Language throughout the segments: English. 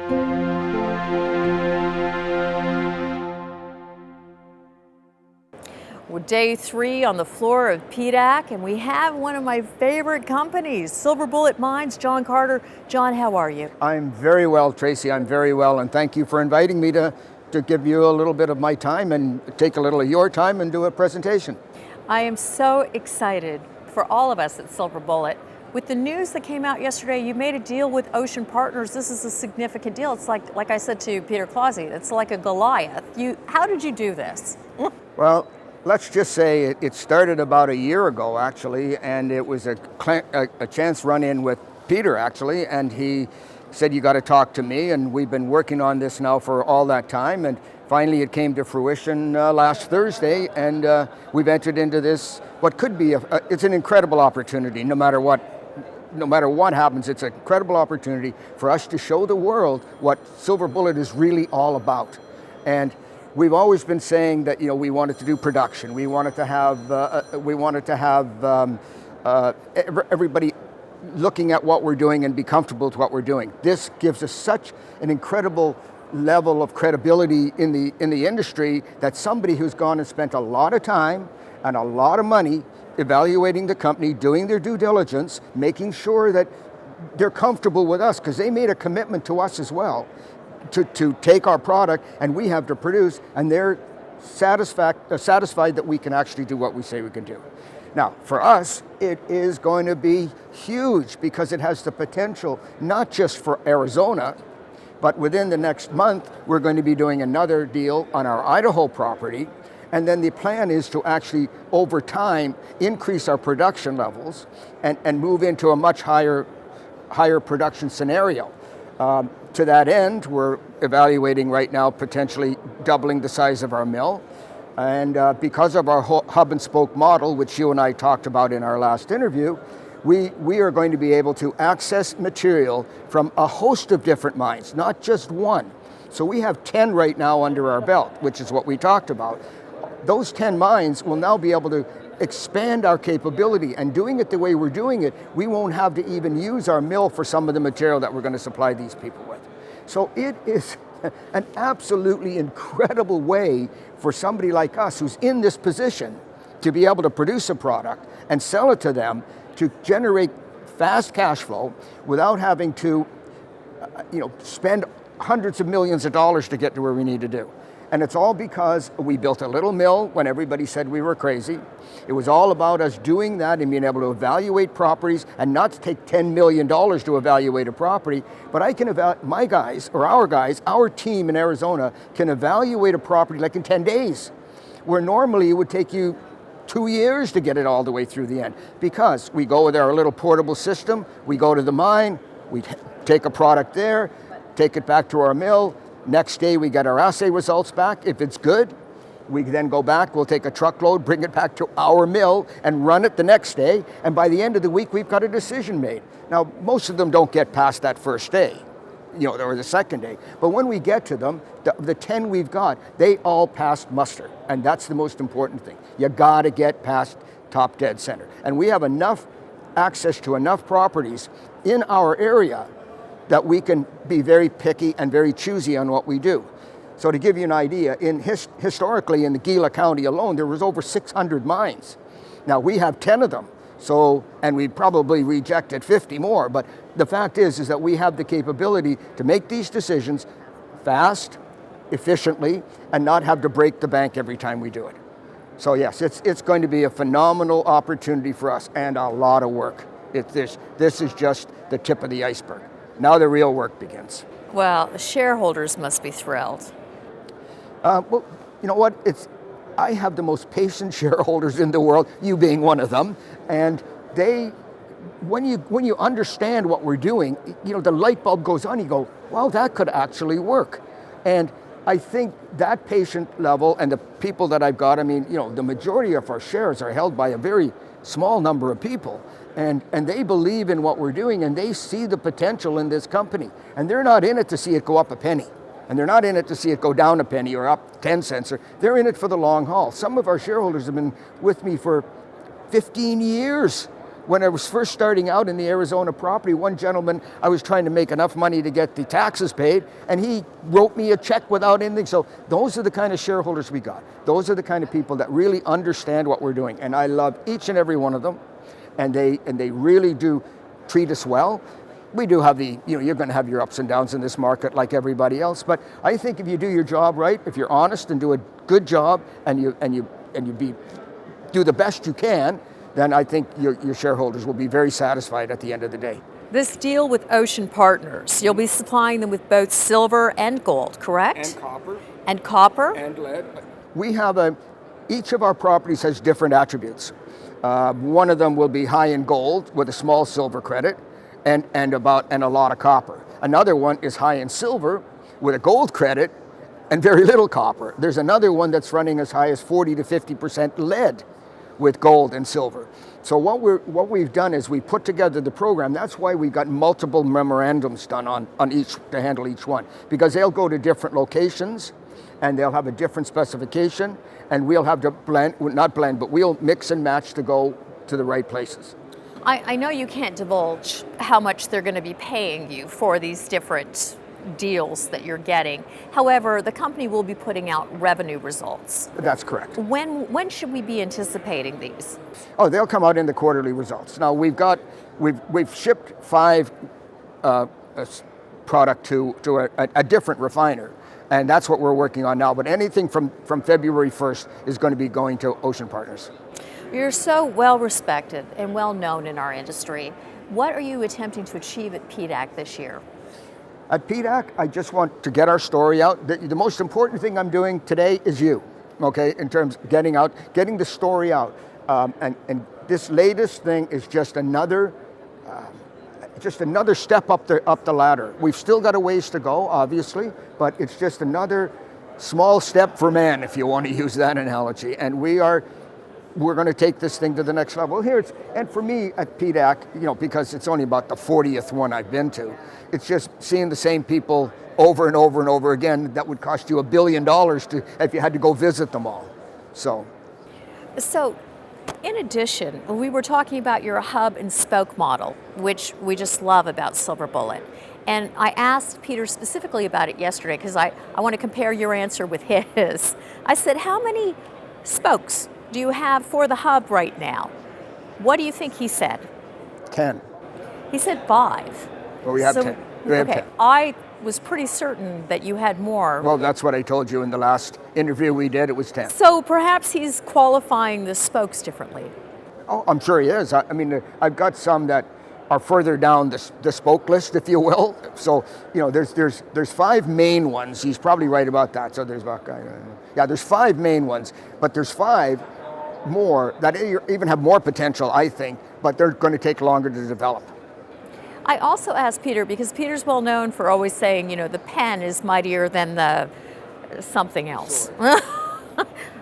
We're day 3 on the floor of PDAC, and we have one of my favorite companies, Silver Bullet Mines, John Carter. John, how are you? I'm very well, Tracy. I'm very well, and thank you for inviting me to give you a little bit of my time and take a little of your time and do a presentation. I am so excited for all of us at Silver Bullet. With the news that came out yesterday, you made a deal with Ocean Partners. This is a significant deal. It's like I said to Peter Clausey, it's like a Goliath. How did you do this? Well, let's just say it started about a year ago, actually, and it was a chance run-in with Peter, actually, and he said, you got to talk to me, and we've been working on this now for all that time, and finally it came to fruition last Thursday, and we've entered into this, what could be, it's an incredible opportunity, no matter what happens. It's an incredible opportunity for us to show the world what Silver Bullet is really all about. And we've always been saying that we wanted to do production. We wanted to have everybody looking at what we're doing and be comfortable with what we're doing. This gives us such an incredible level of credibility in the industry that somebody who's gone and spent a lot of time and a lot of money evaluating the company, doing their due diligence, making sure that they're comfortable with us, because they made a commitment to us as well to take our product, and we have to produce, and they're satisfied that we can actually do what we say we can do. Now, for us, it is going to be huge because it has the potential not just for Arizona, but within the next month, we're going to be doing another deal on our Idaho property. And then the plan is to actually, over time, increase our production levels and move into a much higher production scenario. To that end, we're evaluating right now potentially doubling the size of our mill. And because of our hub and spoke model, which you and I talked about in our last interview, we are going to be able to access material from a host of different mines, not just one. So we have 10 right now under our belt, which is what we talked about. Those 10 mines will now be able to expand our capability, and doing it the way we're doing it, we won't have to even use our mill for some of the material that we're going to supply these people with. So it is an absolutely incredible way for somebody like us who's in this position to be able to produce a product and sell it to them to generate fast cash flow without having to spend hundreds of millions of dollars to get to where we need to do. And it's all because we built a little mill when everybody said we were crazy. It was all about us doing that and being able to evaluate properties, and not to take $10 million to evaluate a property, but I can my guys, or our team in Arizona can evaluate a property like in 10 days, where normally it would take you 2 years to get it all the way through the end. Because we go with our little portable system, we go to the mine, we take a product there, take it back to our mill. Next day we get our assay results back. If it's good, we then go back, we'll take a truckload, bring it back to our mill and run it the next day. And by the end of the week, we've got a decision made. Now, most of them don't get past that first day, or the second day. But when we get to them, the 10 we've got, they all passed muster. And that's the most important thing. You gotta get past top dead center. And we have enough access to enough properties in our area that we can be very picky and very choosy on what we do. So to give you an idea, historically in the Gila County alone, there was over 600 mines. Now we have 10 of them, and we probably rejected 50 more, but the fact is that we have the capability to make these decisions fast, efficiently, and not have to break the bank every time we do it. So yes, it's going to be a phenomenal opportunity for us and a lot of work. This is just the tip of the iceberg. Now the real work begins. Well, the shareholders must be thrilled. Well, you know what? I have the most patient shareholders in the world, you being one of them, and when you understand what we're doing, the light bulb goes on. You go, wow, that could actually work. And I think that patient level and the people that I've got, the majority of our shares are held by a very small number of people. And they believe in what we're doing, and they see the potential in this company. And they're not in it to see it go up a penny. And they're not in it to see it go down a penny or up 10 cents. They're in it for the long haul. Some of our shareholders have been with me for 15 years. when I was first starting out in the Arizona property, one gentleman, I was trying to make enough money to get the taxes paid, and he wrote me a check without anything. So those are the kind of shareholders we got. Those are the kind of people that really understand what we're doing, and I love each and every one of them, and they really do treat us well. We do have you're going to have your ups and downs in this market like everybody else, but I think if you do your job right, if you're honest and do a good job, and you do the best you can, then I think your shareholders will be very satisfied at the end of the day. This deal with Ocean Partners, you'll be supplying them with both silver and gold, correct? And copper. And copper? And lead. We have each of our properties has different attributes. One of them will be high in gold with a small silver credit and a lot of copper. Another one is high in silver with a gold credit and very little copper. There's another one that's running as high as 40 to 50% lead with gold and silver. So what we've done is we put together the program. That's why we got multiple memorandums done on each to handle each one, because they'll go to different locations and they'll have a different specification, and we'll have to we'll mix and match to go to the right places. I know you can't divulge how much they're going to be paying you for these different deals that you're getting. However, the company will be putting out revenue results. That's correct. When should we be anticipating these? Oh, they'll come out in the quarterly results. Now we've shipped 5 product to a different refiner, and that's what we're working on now. But anything from February 1st is going to be going to Ocean Partners. You're so well respected and well known in our industry. What are you attempting to achieve at PDAC this year? At PDAC, I just want to get our story out. The most important thing I'm doing today is you, okay, in terms of getting the story out. And this latest thing is just another step up the ladder. We've still got a ways to go, obviously, but it's just another small step for man, if you want to use that analogy. And we're going to take this thing to the next level. And for me at PDAC, because it's only about the 40th one I've been to, it's just seeing the same people over and over and over again. That would cost you $1 billion if you had to go visit them all. So in addition, we were talking about your hub and spoke model, which we just love about Silver Bullet. And I asked Peter specifically about it yesterday because I want to compare your answer with his. I said, how many spokes do you have for the hub right now? What do you think he said? 10. He said 5. Well, we have 10. We have 10. I was pretty certain that you had more. Well, that's what I told you in the last interview we did. It was 10. So perhaps he's qualifying the spokes differently. Oh, I'm sure he is. I mean, I've got some that are further down the spoke list, if you will. So, there's 5 main ones. He's probably right about that. So there's there's 5 main ones, but there's 5 more that even have more potential, I think, but they're going to take longer to develop. I also asked Peter, because Peter's well known for always saying, the pen is mightier than the something else.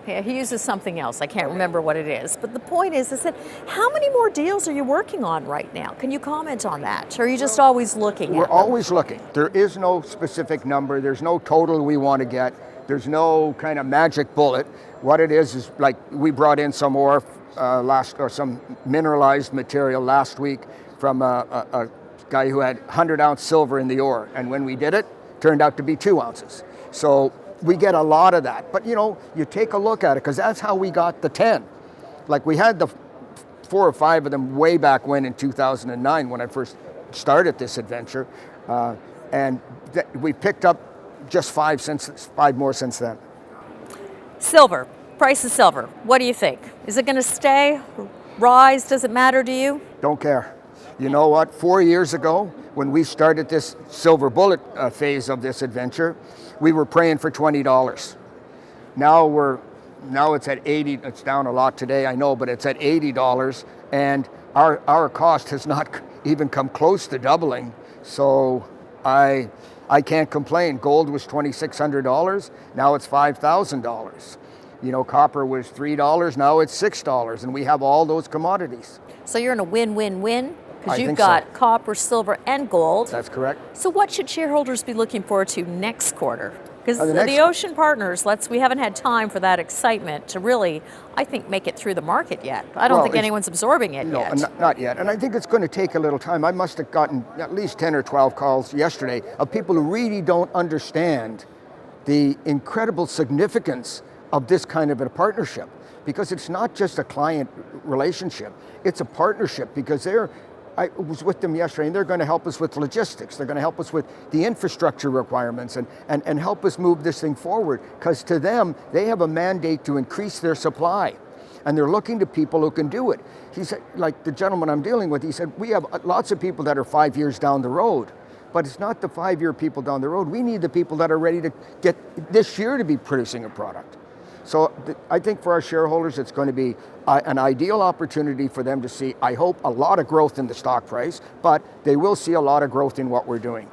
Yeah, he uses something else. I can't remember what it is. But the point is, I said, how many more deals are you working on right now? Can you comment on that? Or are you just always looking at them? We're always looking. There is no specific number. There's no total we want to get. There's no kind of magic bullet. What it is like we brought in some ore some mineralized material last week from a guy who had 100-ounce silver in the ore. And when we did it, turned out to be 2 ounces. So we get a lot of that. But, you take a look at it, because that's how we got the 10. Like we had the 4 or 5 of them way back when in 2009 when I first started this adventure. And we picked up just 5 more since then. Silver, price of silver. What do you think? Is it going to stay, rise? Does it matter to you? Don't care. You know what? 4 years ago, when we started this Silver Bullet phase of this adventure, we were praying for $20. Now it's at $80. It's down a lot today, I know, but it's at $80, and our cost has not even come close to doubling. So I can't complain. Gold was $2,600. Now it's $5,000. Copper was $3. Now it's $6, and we have all those commodities. So you're in a win-win-win because you've think got so. copper, silver, and gold. That's correct. So what should shareholders be looking forward to next quarter? Because The the next- Ocean Partners, we haven't had time for that excitement to really, I think, make it through the market yet. I don't Well, think anyone's absorbing it No, yet. not yet. And I think it's going to take a little time. I must have gotten at least 10 or 12 calls yesterday of people who really don't understand the incredible significance of this kind of a partnership. Because it's not just a client relationship, it's a partnership, because I was with them yesterday, and they're going to help us with logistics. They're going to help us with the infrastructure requirements and help us move this thing forward. Because to them, they have a mandate to increase their supply. And they're looking to people who can do it. He said, like the gentleman I'm dealing with, he said, we have lots of people that are 5 years down the road. But it's not the 5-year people down the road. We need the people that are ready to get this year to be producing a product. So I think for our shareholders, it's going to be an ideal opportunity for them to see, I hope, a lot of growth in the stock price, but they will see a lot of growth in what we're doing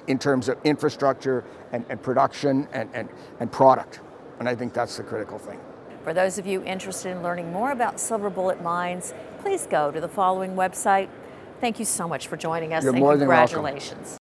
in terms of infrastructure and production and product. And I think that's the critical thing. For those of you interested in learning more about Silver Bullet Mines, please go to the following website. Thank you so much for joining us, You're and more than welcome. congratulations.